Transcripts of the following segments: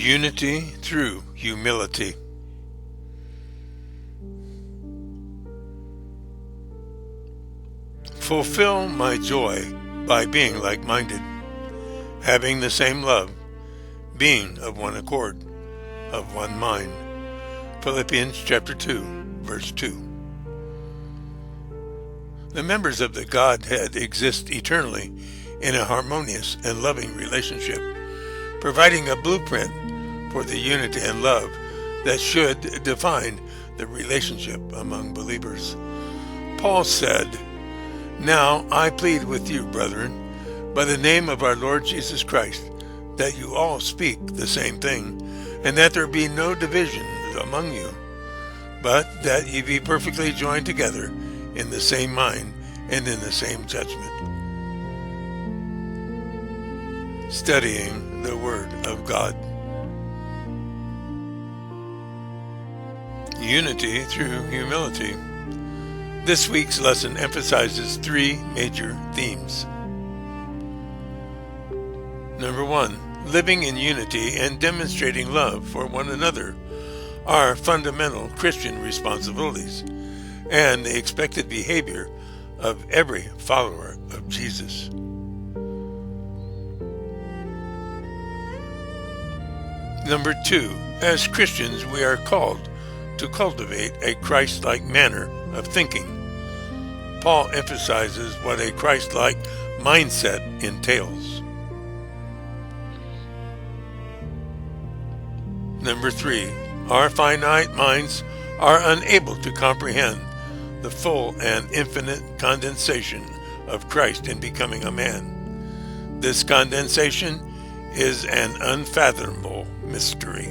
Unity through humility. Fulfill my joy by being like-minded, having the same love, being of one accord, of one mind. Philippians chapter 2, verse 2. The members of the Godhead exist eternally in a harmonious and loving relationship, providing a blueprint for the unity and love that should define the relationship among believers. Paul said, "Now I plead with you, brethren, by the name of our Lord Jesus Christ, that you all speak the same thing, and that there be no division among you, but that ye be perfectly joined together in the same mind and in the same judgment." Studying the Word of God. Unity through humility. This week's lesson emphasizes three major themes. Number 1, living in unity and demonstrating love for one another are fundamental Christian responsibilities and the expected behavior of every follower of Jesus. Number 2, as Christians we are called to cultivate a Christ-like manner of thinking. Paul emphasizes what a Christ-like mindset entails. Number 3, our finite minds are unable to comprehend the full and infinite condensation of Christ in becoming a man. This condensation is an unfathomable mystery.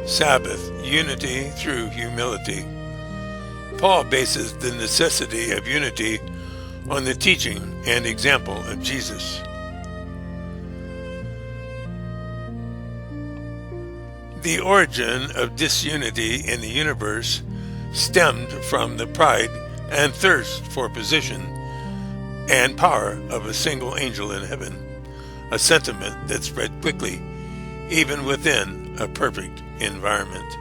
Sabbath, unity through humility. Paul bases the necessity of unity on the teaching and example of Jesus. The origin of disunity in the universe stemmed from the pride and thirst for position and power of a single angel in heaven, a sentiment that spread quickly, even within a perfect environment.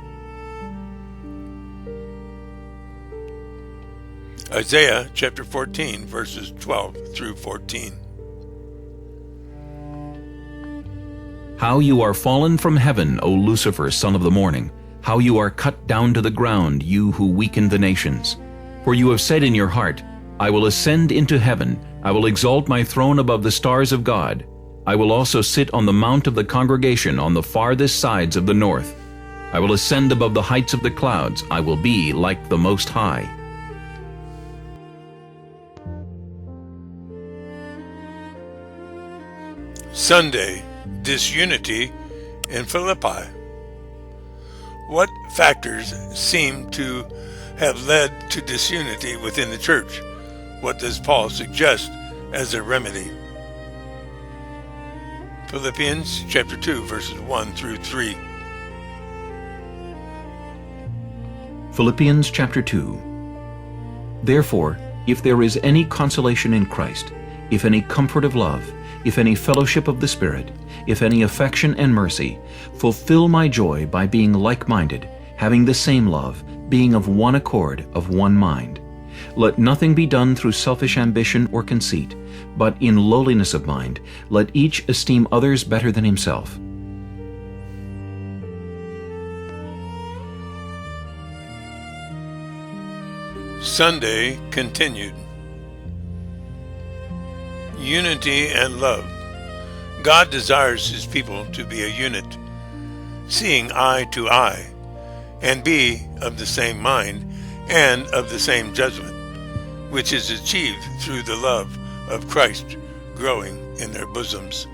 Isaiah chapter 14, verses 12 through 14. How you are fallen from heaven, O Lucifer, son of the morning! How you are cut down to the ground, you who weaken the nations! For you have said in your heart, I will ascend into heaven, I will exalt my throne above the stars of God. I will also sit on the mount of the congregation on the farthest sides of the north. I will ascend above the heights of the clouds, I will be like the Most High. Sunday, disunity in Philippi. What factors seem to have led to disunity within the church? What does Paul suggest as a remedy? Philippians chapter 2, verses 1 through 3. Philippians chapter 2. Therefore, if there is any consolation in Christ, if any comfort of love, if any fellowship of the Spirit, if any affection and mercy, fulfill my joy by being like-minded, having the same love, being of one accord, of one mind. Let nothing be done through selfish ambition or conceit, but in lowliness of mind, let each esteem others better than himself. Sunday continued. Unity and love. God desires His people to be a unit, seeing eye to eye, and be of the same mind and of the same judgment, which is achieved through the love of Christ growing in their bosoms.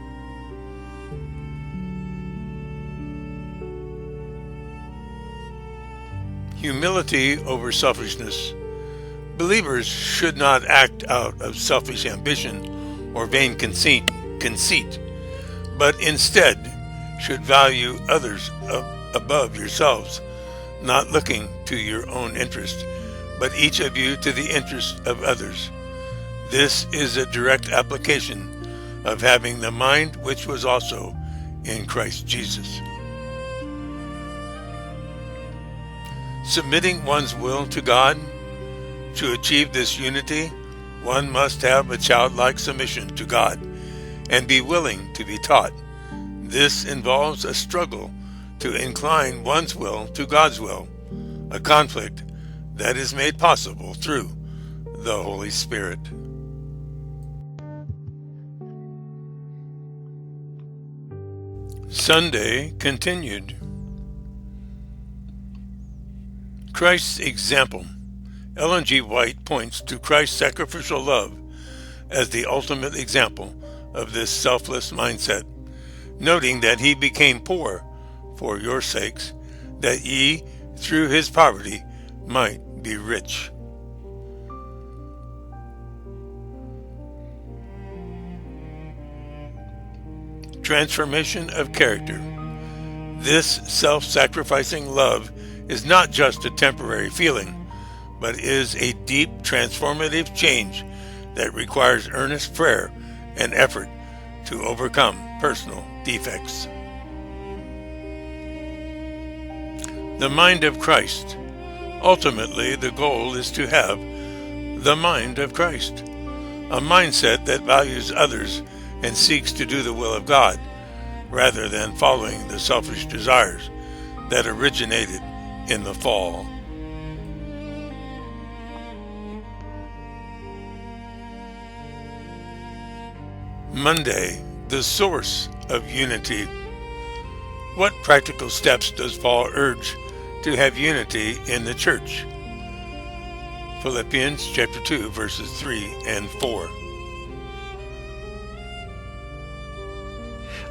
Humility over selfishness. Believers should not act out of selfish ambition or vain conceit, but instead should value others above yourselves, not looking to your own interest, but each of you to the interest of others. This is a direct application of having the mind which was also in Christ Jesus. Submitting one's will to God. To achieve this unity, one must have a childlike submission to God and be willing to be taught. This involves a struggle to incline one's will to God's will, a conflict that is made possible through the Holy Spirit. Sunday continued. Christ's example. Ellen G. White points to Christ's sacrificial love as the ultimate example of this selfless mindset, noting that he became poor for your sakes, that ye, through his poverty, might be rich. Transformation of character. This self-sacrificing love is not just a temporary feeling, but is a deep transformative change that requires earnest prayer and effort to overcome personal defects. The mind of Christ. Ultimately, the goal is to have the mind of Christ, a mindset that values others and seeks to do the will of God, rather than following the selfish desires that originated in the fall. Monday, the source of unity. What practical steps does Paul urge to have unity in the church? Philippians chapter 2, verses 3 and 4.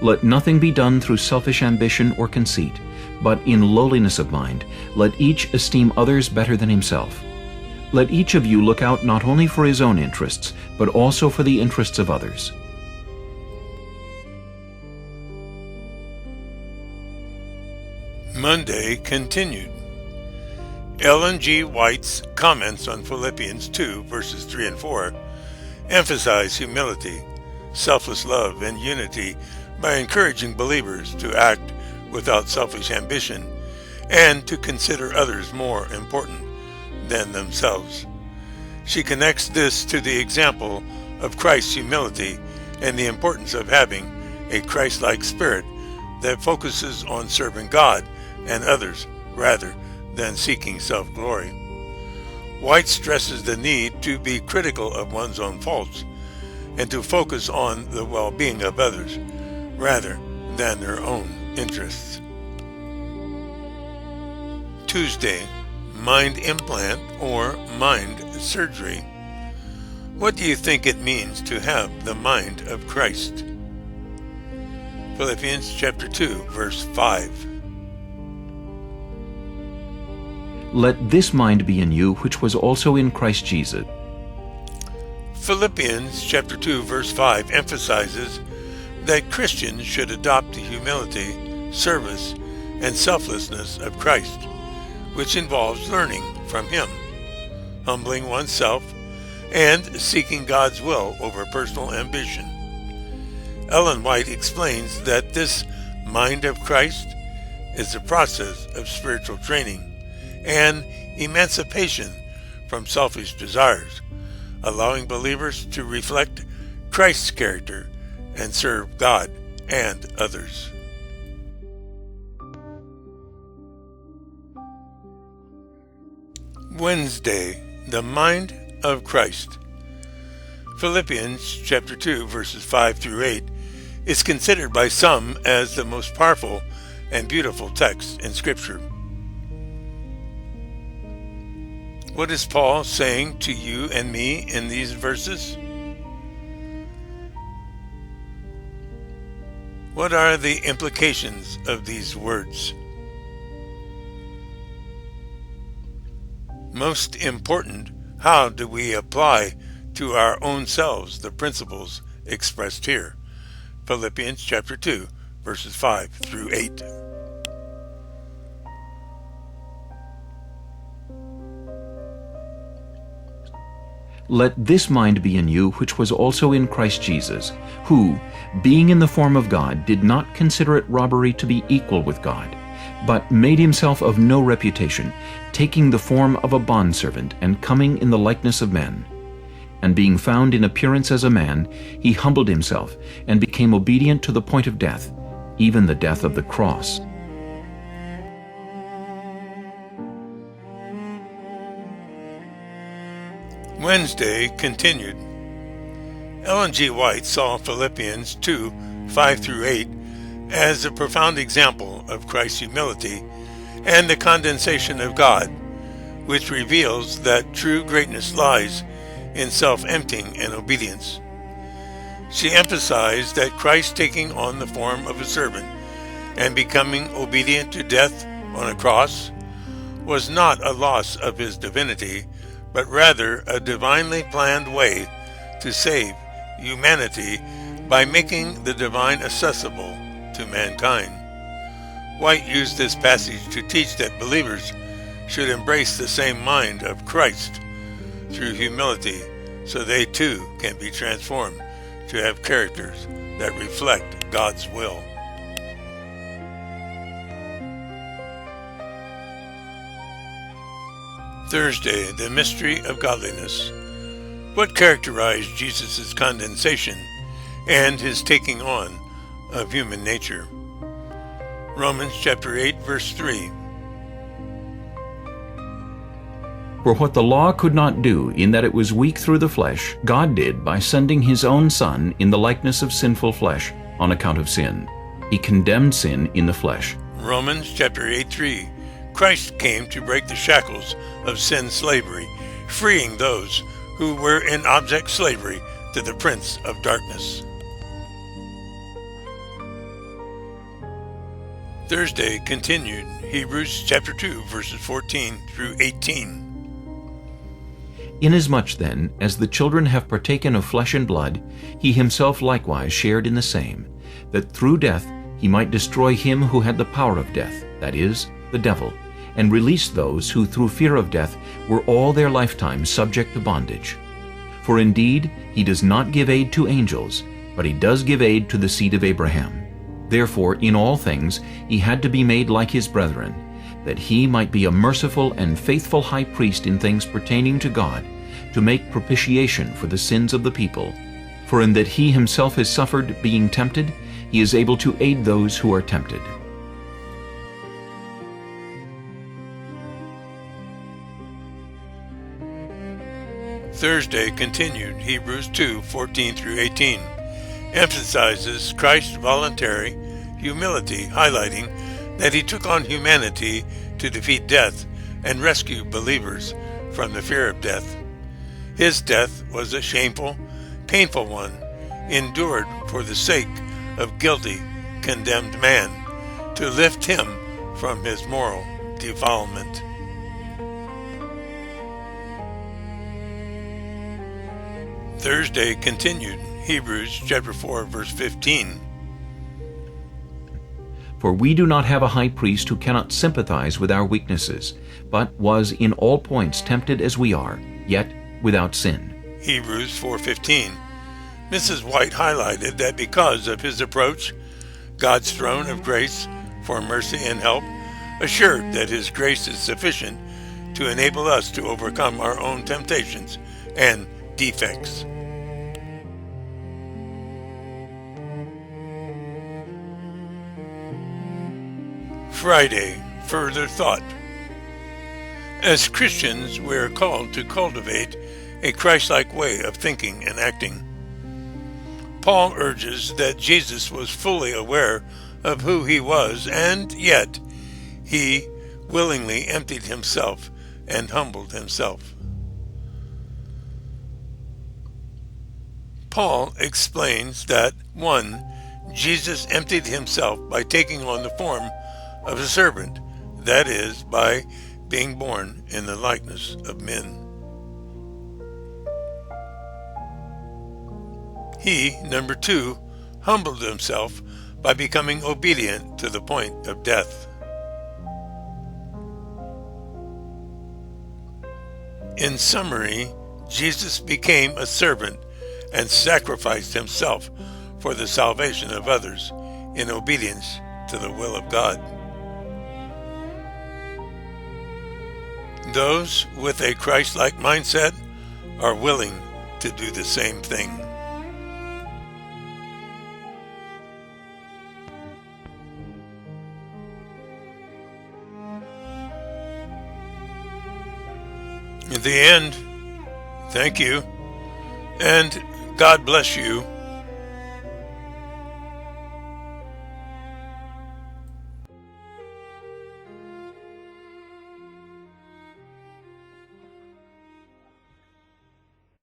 Let nothing be done through selfish ambition or conceit, but in lowliness of mind, let each esteem others better than himself. Let each of you look out not only for his own interests, but also for the interests of others. Monday continued. Ellen G. White's comments on Philippians 2, verses 3 and 4 emphasize humility, selfless love, and unity by encouraging believers to act without selfish ambition and to consider others more important than themselves. She connects this to the example of Christ's humility and the importance of having a Christ-like spirit that focuses on serving God and others rather than seeking self-glory. White stresses the need to be critical of one's own faults and to focus on the well-being of others rather than their own interests. Tuesday, mind implant or mind surgery. What do you think it means to have the mind of Christ? Philippians chapter 2, verse 5. Let this mind be in you, which was also in Christ Jesus. Philippians chapter 2, verse 5 emphasizes that Christians should adopt the humility, service, and selflessness of Christ, which involves learning from Him, humbling oneself, and seeking God's will over personal ambition. Ellen White explains that this mind of Christ is a process of spiritual training and emancipation from selfish desires, allowing believers to reflect Christ's character and serve God and others. Wednesday, the mind of Christ. Philippians chapter 2, verses 5 through 8 is considered by some as the most powerful and beautiful text in Scripture. What is Paul saying to you and me in these verses? What are the implications of these words? Most important, how do we apply to our own selves the principles expressed here? Philippians chapter 2, verses 5 through 8. let this mind be in you which was also in Christ Jesus, who, being in the form of God, did not consider it robbery to be equal with God, but made himself of no reputation, taking the form of a bondservant, and coming in the likeness of men. And being found in appearance as a man, he humbled himself, and became obedient to the point of death, even the death of the cross. Wednesday continued. Ellen G. White saw Philippians 2, 5-8 as a profound example of Christ's humility and the condescension of God, which reveals that true greatness lies in self-emptying and obedience. She emphasized that Christ taking on the form of a servant and becoming obedient to death on a cross was not a loss of his divinity, but rather a divinely planned way to save humanity by making the divine accessible to mankind. White used this passage to teach that believers should embrace the same mind of Christ through humility, so they too can be transformed to have characters that reflect God's will. Thursday, the mystery of godliness. What characterized Jesus' condescension and his taking on of human nature? Romans chapter 8, verse 3. For what the law could not do, in that it was weak through the flesh, God did by sending his own Son in the likeness of sinful flesh on account of sin. He condemned sin in the flesh. Romans chapter 8, 3. Christ came to break the shackles of sin's slavery, freeing those who were in object slavery to the prince of darkness. Thursday continued. Hebrews chapter 2, verses 14-18. Inasmuch then as the children have partaken of flesh and blood, he himself likewise shared in the same, that through death he might destroy him who had the power of death, that is, the devil, and release those who through fear of death were all their lifetime subject to bondage. For indeed he does not give aid to angels, but he does give aid to the seed of Abraham. Therefore in all things he had to be made like his brethren, that he might be a merciful and faithful high priest in things pertaining to God, to make propitiation for the sins of the people. For in that he himself has suffered being tempted, he is able to aid those who are tempted. Thursday continued. Hebrews 2, 14-18 emphasizes Christ's voluntary humility, highlighting that he took on humanity to defeat death and rescue believers from the fear of death. His death was a shameful, painful one, endured for the sake of guilty, condemned man, to lift him from his moral defilement. Thursday continued. Hebrews chapter 4, verse 15. For we do not have a high priest who cannot sympathize with our weaknesses, but was in all points tempted as we are, yet without sin. Hebrews 4:15. Mrs. White highlighted that because of his approach, God's throne of grace for mercy and help, assured that his grace is sufficient to enable us to overcome our own temptations and defects. Friday, further thought. As Christians, we are called to cultivate a Christ-like way of thinking and acting. Paul urges that Jesus was fully aware of who he was, and yet he willingly emptied himself and humbled himself. Paul explains that 1. Jesus emptied himself by taking on the form of a servant, that is, by being born in the likeness of men. He, 2, humbled himself by becoming obedient to the point of death. In summary, Jesus became a servant and sacrificed himself for the salvation of others in obedience to the will of God. Those with a Christ-like mindset are willing to do the same thing. In the end, thank you, and God bless you